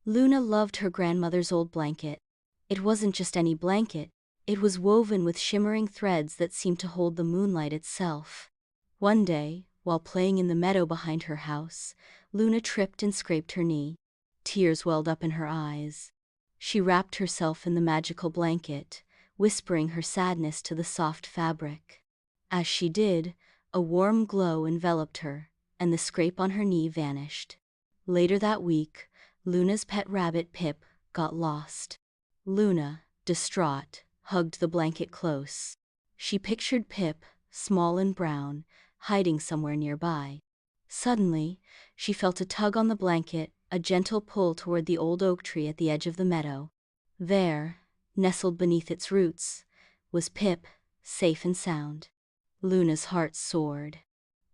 Luna loved her grandmother's old blanket. It wasn't just any blanket, it was woven with shimmering threads that seemed to hold the moonlight itself. One day, while playing in the meadow behind her house, Luna tripped and scraped her knee. Tears welled up in her eyes. She wrapped herself in the magical blanket, whispering her sadness to the soft fabric. As she did, a warm glow enveloped her, and the scrape on her knee vanished. Later that week, Luna's pet rabbit Pip got lost. Luna, distraught, hugged the blanket close. She pictured Pip, small and brown, hiding somewhere nearby. Suddenly, she felt a tug on the blanket, a gentle pull toward the old oak tree at the edge of the meadow. There, nestled beneath its roots, was Pip, safe and sound. Luna's heart soared.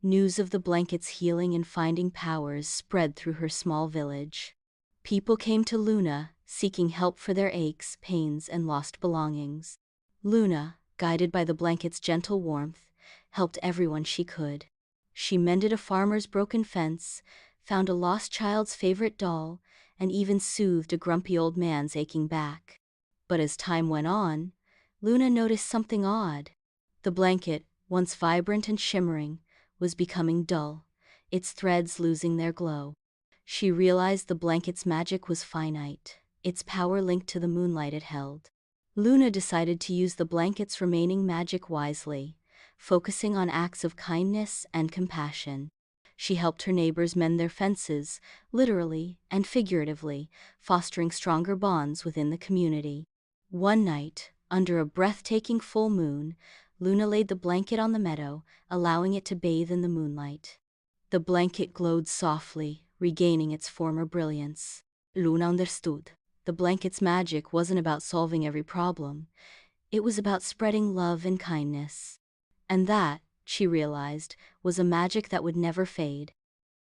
News of the blanket's healing and finding powers spread through her small village. People came to Luna, seeking help for their aches, pains, and lost belongings. Luna, guided by the blanket's gentle warmth, helped everyone she could. She mended a farmer's broken fence, found a lost child's favorite doll, and even soothed a grumpy old man's aching back. But as time went on, Luna noticed something odd. The blanket, once vibrant and shimmering, was becoming dull, its threads losing their glow. She realized the blanket's magic was finite, its power linked to the moonlight it held. Luna decided to use the blanket's remaining magic wisely, focusing on acts of kindness and compassion. She helped her neighbors mend their fences, literally and figuratively, fostering stronger bonds within the community. One night, under a breathtaking full moon, Luna laid the blanket on the meadow, allowing it to bathe in the moonlight. The blanket glowed softly, regaining its former brilliance. Luna understood. The blanket's magic wasn't about solving every problem. It was about spreading love and kindness. And that, she realized, was a magic that would never fade.